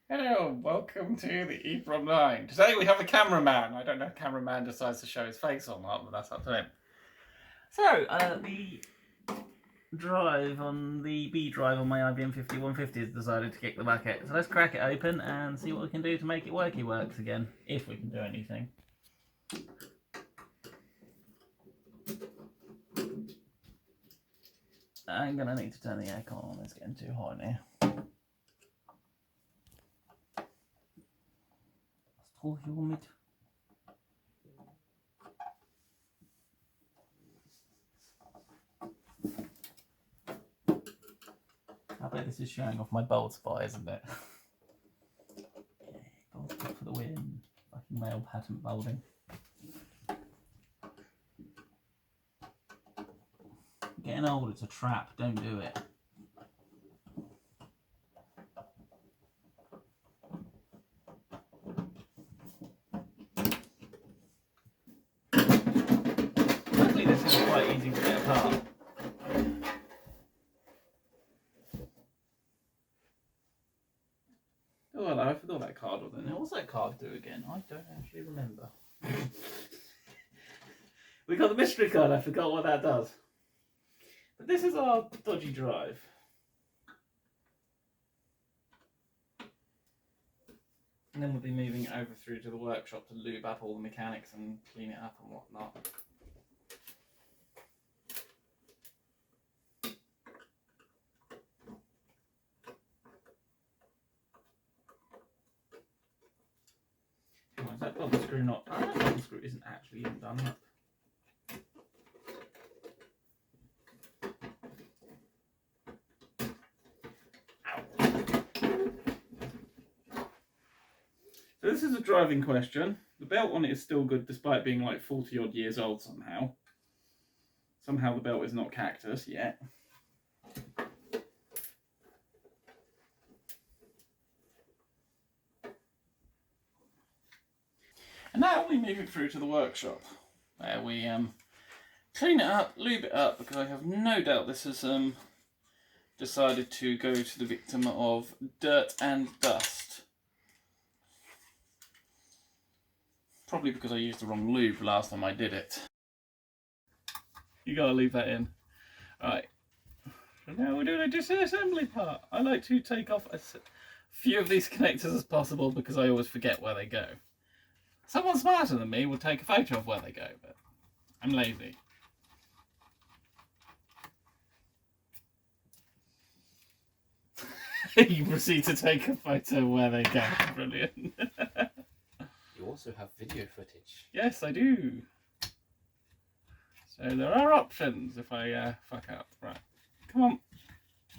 Hello, welcome to the EEPROM 9. Today we have a cameraman. I don't know if cameraman decides to show his face or not, but that's up to him. So, the drive on the B drive on my IBM 5150 has decided to kick the bucket. So let's crack it open and see what we can do to make it works again, if we can do anything. I'm gonna need to turn the aircon on, it's getting too hot in here. It's too humid. I bet this is showing off my bald spot, isn't it? Yeah, bald spot for the win. Fucking male patent balding. Getting old, it's a trap. Don't do it. Luckily, this is quite easy to get apart. Oh, hello, I forgot that card was in there. What's that card do again? I don't actually remember. We got the mystery card, I forgot what that does. But this is our dodgy drive. And then we'll be moving over through to the workshop to lube up all the mechanics and clean it up and whatnot. Is that bubble screw not? Oh, that bubble screw isn't actually even done up. So this is a driving question. The belt on it is still good despite being like 40 odd years old somehow. Somehow the belt is not cactus yet. And now we move it through to the workshop where we clean it up, lube it up, because I have no doubt this has decided to go to the victim of dirt and dust. Probably because I used the wrong lube last time I did it. You gotta leave that in. Right. So now we're doing a disassembly part. I like to take off as few of these connectors as possible because I always forget where they go. Someone smarter than me would take a photo of where they go, but I'm lazy. You proceed to take a photo of where they go. Brilliant. You also have video footage. Yes, I do. So there are options if I fuck up. Right, come on.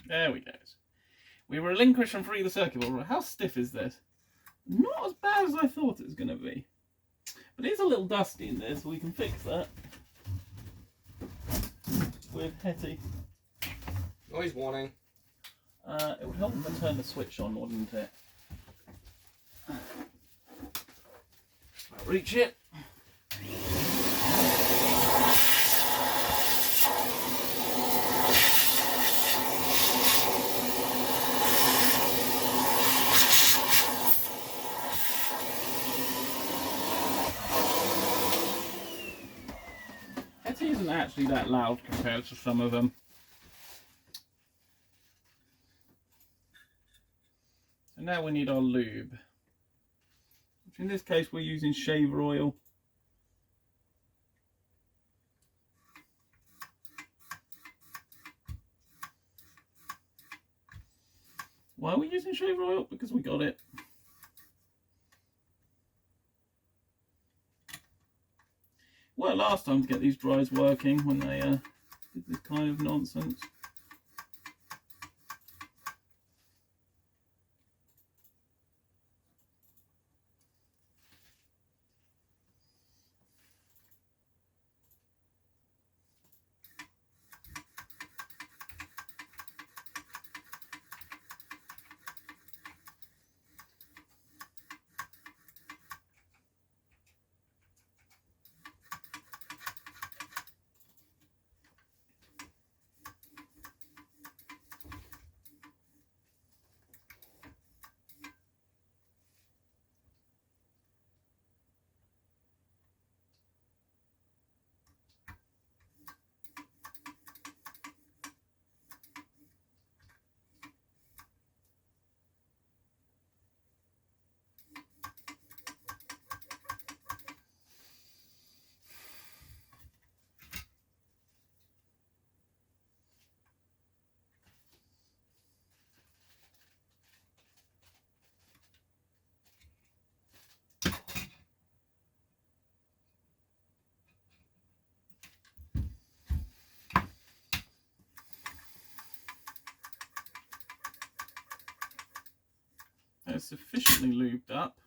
There we go. We relinquish and free the circuit board. How stiff is this? Not as bad as I thought it was going to be. But it is a little dusty in there, so we can fix that with Hetty. Noise warning. It would help if I turn the switch on, wouldn't it? I'll reach it. Hetty isn't actually that loud compared to some of them. So now we need our lube, which in this case we're using shaver oil. Why are we using shaver oil? Because we got it. Well, last time to get these drives working when they did this kind of nonsense. They're sufficiently lubed up.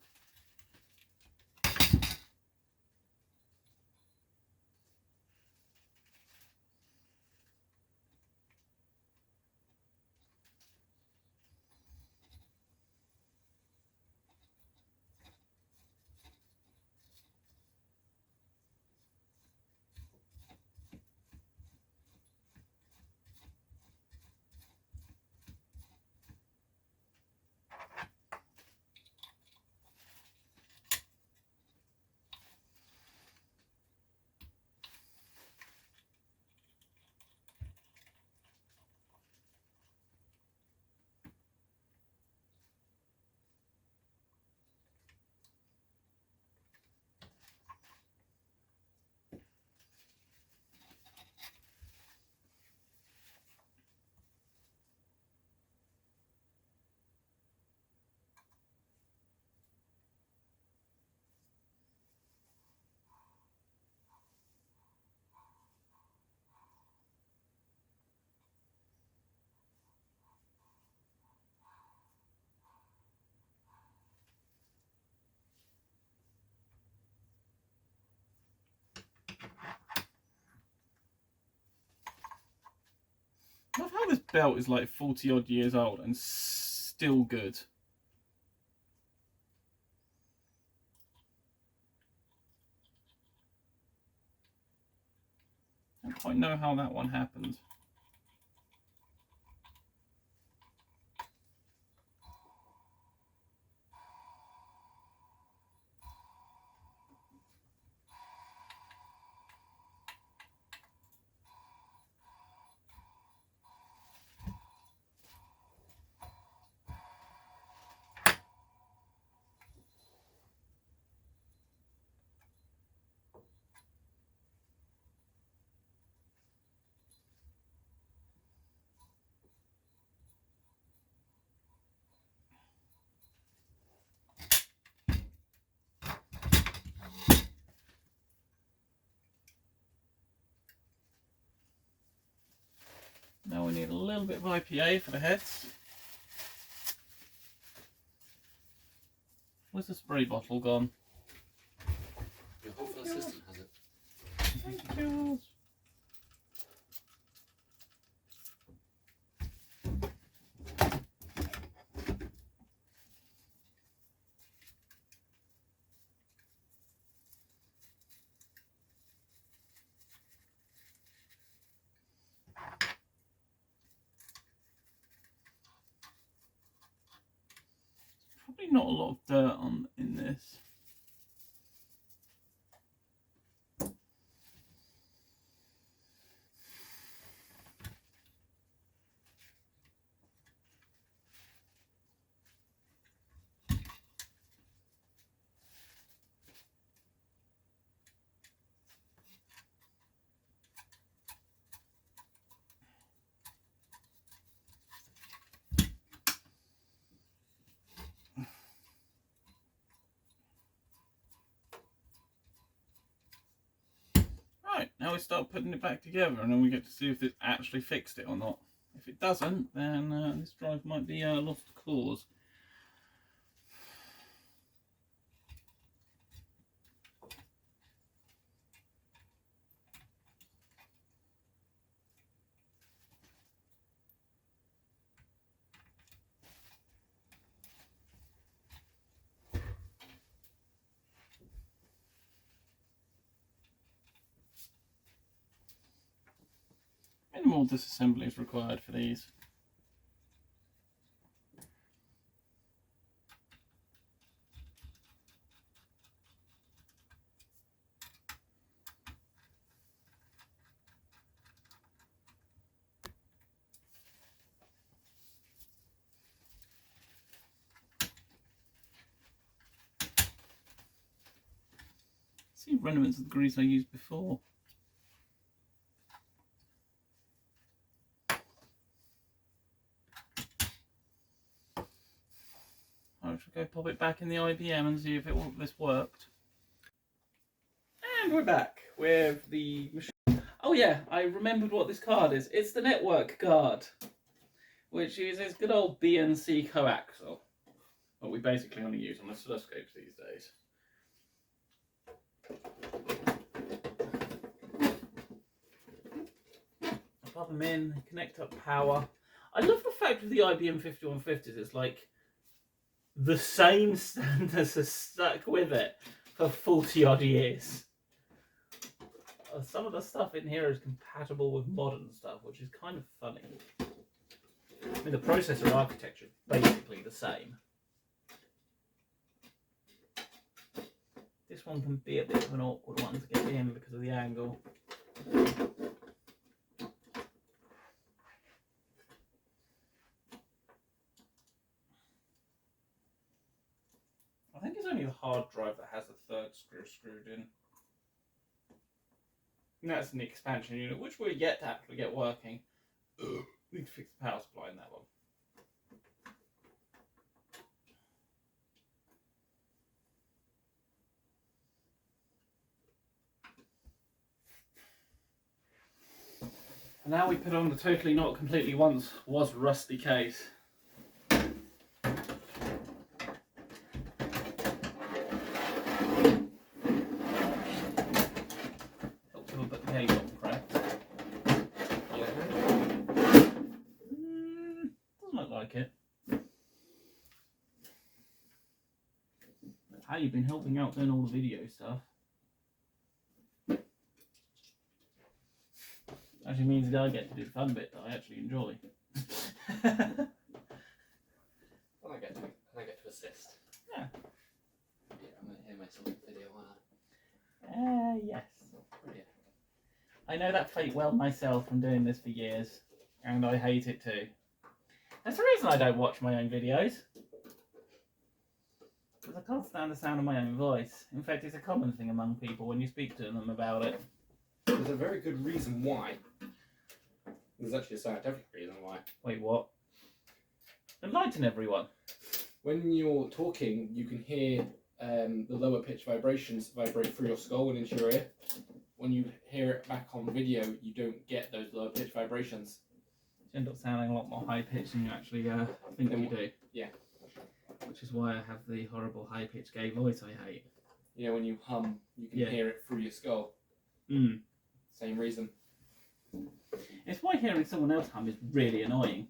I love how this belt is like 40 odd years old and still good. I don't quite know how that one happened. Now we need a little bit of IPA for the heads. Where's the spray bottle gone? Your hopeful assistant has it. Thank you. Probably not a lot of dirt on in this. Right, now we start putting it back together and then we get to see if it actually fixed it or not. If it doesn't, then this drive might be a lost cause. Minimal disassembly is required for these. See remnants of the grease I used before. I should go pop it back in the IBM and see if this worked. And we're back with the machine. Oh yeah, I remembered what this card is. It's the network card, which uses good old BNC coaxial. what we basically only use on oscilloscopes these days. Plug them in, connect up power. I love the fact of the IBM 5150s, it's like the same standards are stuck with it for 40 odd years. Some of the stuff in here is compatible with modern stuff, which is kind of funny. I mean, the processor architecture is basically the same. This one can be a bit of an awkward one to get in because of the angle. I think it's only the hard drive that has the third screw screwed in. And that's an expansion unit, which we're yet to actually get working. Need to fix the power supply in that one. And now we put on the totally not completely once was rusty case. Helps a bit the cable on correct. Doesn't look like it. That's how you've been helping out doing all the video stuff. Actually means that I get to do the fun bit that I actually enjoy. Well, I get to assist. Yeah. Yeah, I'm gonna hear myself in the video, aren't Yes. Yeah. I know that fate well myself from doing this for years, and I hate it too. That's the reason I don't watch my own videos. Because I can't stand the sound of my own voice. In fact, it's a common thing among people when you speak to them about it. There's a very good reason why. There's actually a scientific reason why. Wait, what? Enlighten everyone. When you're talking, you can hear the lower pitch vibrations vibrate through your skull and into your ear. When you hear it back on video, you don't get those lower pitch vibrations. You end up sounding a lot more high pitched than you actually think you do. Yeah. Which is why I have the horrible high pitched gay voice I hate. You know, when you hum, you can hear it through your skull. Mm. Same reason. It's why hearing someone else hum is really annoying.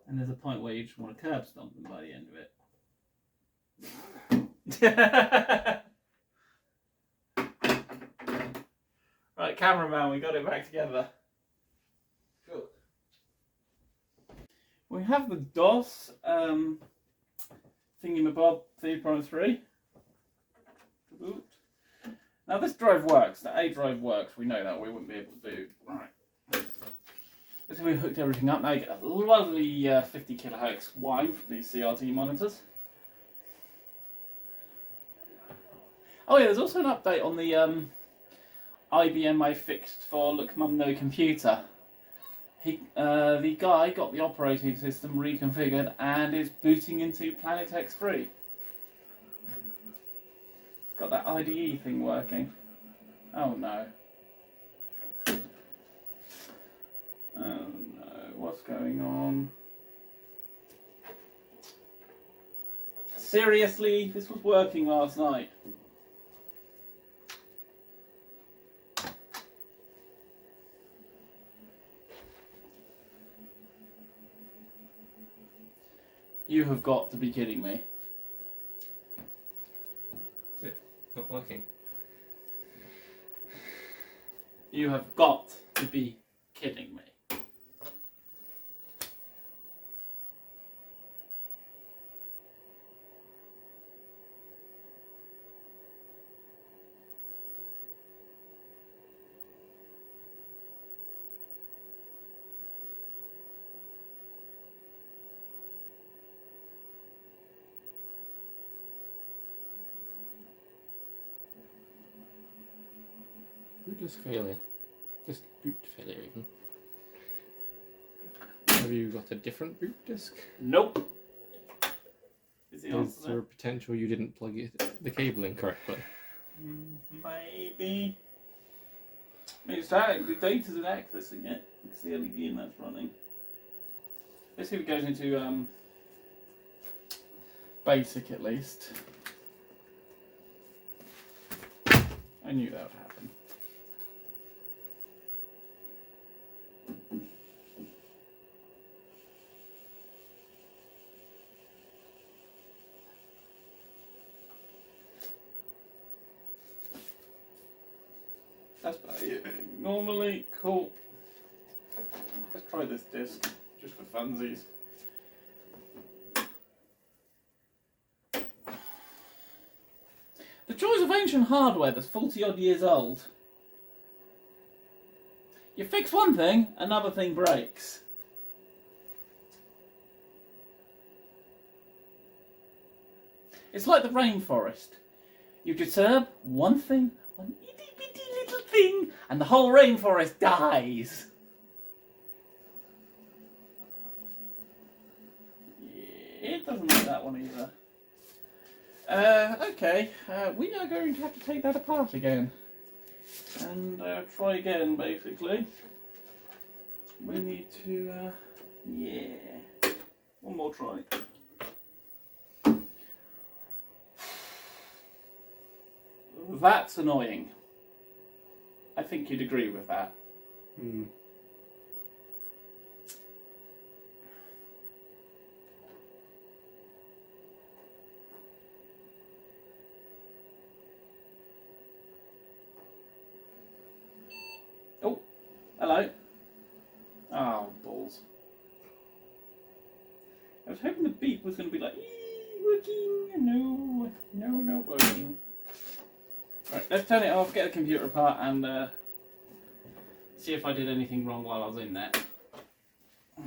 And there's a point where you just want to curb stomp them by the end of it. Right, cameraman, we got it back together. Good. We have the DOS thingamabob 3.3 to boot. Now this drive works, the A drive works, we know that, we wouldn't be able to do. Right. So we've hooked everything up, now you get a lovely 50 kilohertz whine from these CRT monitors. Oh yeah, there's also an update on the IBM I fixed for Look Mum No Computer. The guy got the operating system reconfigured and is booting into Planet X3. Got that IDE thing working. Oh no. Oh no, what's going on? Seriously? This was working last night. You have got to be kidding me. Is it not working? You have got to be kidding me. Boot disk failure. Disk boot failure even. Have you got a different boot disk? Nope. Is there a potential you didn't plug the cable in correctly? Maybe. It's the data's accessing it. It's the LED and that's running. Let's see if it goes into basic at least. I knew that would happen. That's behaving normally. Cool. Let's try this disc, just for funsies. The joys of ancient hardware that's 40 odd years old. You fix one thing, another thing breaks. It's like the rainforest. You disturb one thing, one itty bitty little thing, and the whole rainforest dies. Yeah, it doesn't like that one either. Okay, we are going to have to take that apart again. And try again, basically. We need to, yeah, one more try. That's annoying. I think you'd agree with that. Hmm. Oh, hello. Oh, balls. I was hoping the beep was going to be like, working. No, not working. Right, let's turn it off, get the computer apart, and see if I did anything wrong while I was in there. I'm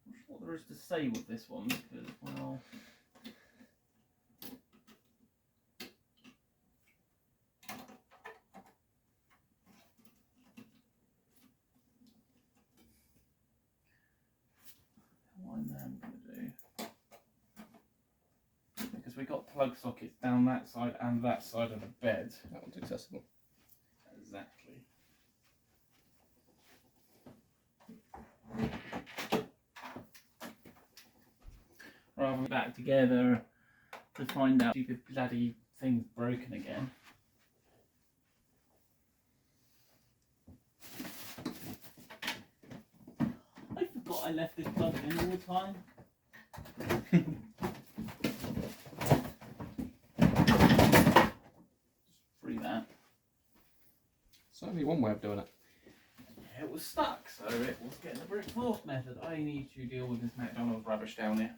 not sure what there is to say with this one, because, well... what I'm going to do... Because we got plug sockets down that side and that side of the bed. That one's accessible. Exactly. Rather than back together to find out stupid bloody thing's broken again. I forgot I left this plug in all the time. Just free that. It's only one way of doing it. It was stuck, so it was getting the brute force method. I need to deal with this McDonald's rubbish down here.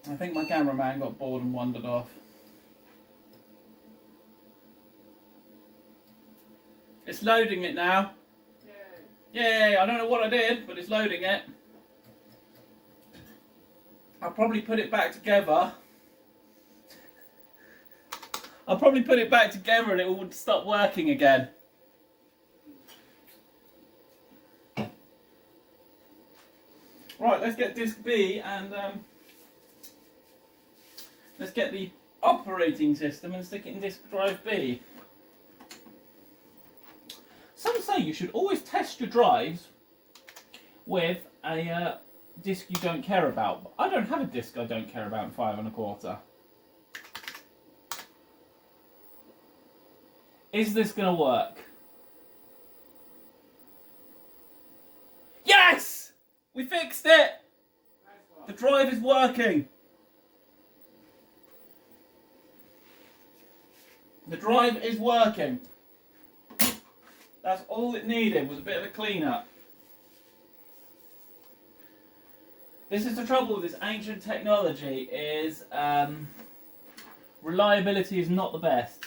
I think my cameraman got bored and wandered off. It's loading it now. Yay! I don't know what I did, but it's loading it. I'll probably put it back together. I'll probably put it back together and it will stop working again. Right, let's get disk B and let's get the operating system and stick it in disk drive B. Some say you should always test your drives with a disk you don't care about. But I don't have a disk I don't care about in 5 1/4. Is this going to work? Yes! We fixed it! The drive is working! The drive is working. That's all it needed, was a bit of a clean up. This is the trouble with this ancient technology, is reliability is not the best.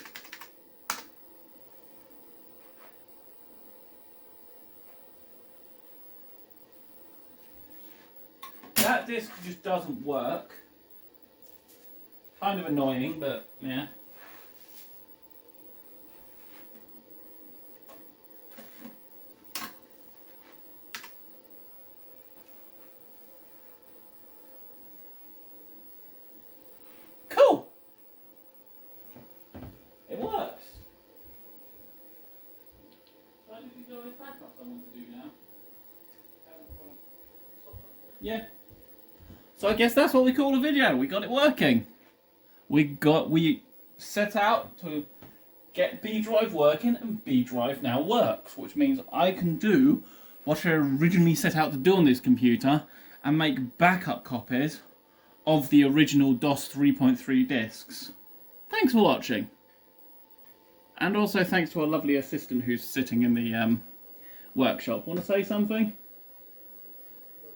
That disc just doesn't work. Kind of annoying, but yeah. Cool! It works. So I think we go with backup I want to do now. Yeah. So I guess that's what we call a video. We got it working. We set out to get B drive working, and B drive now works, which means I can do what I originally set out to do on this computer and make backup copies of the original DOS 3.3 discs. Thanks for watching. And also thanks to our lovely assistant who's sitting in the workshop. Want to say something?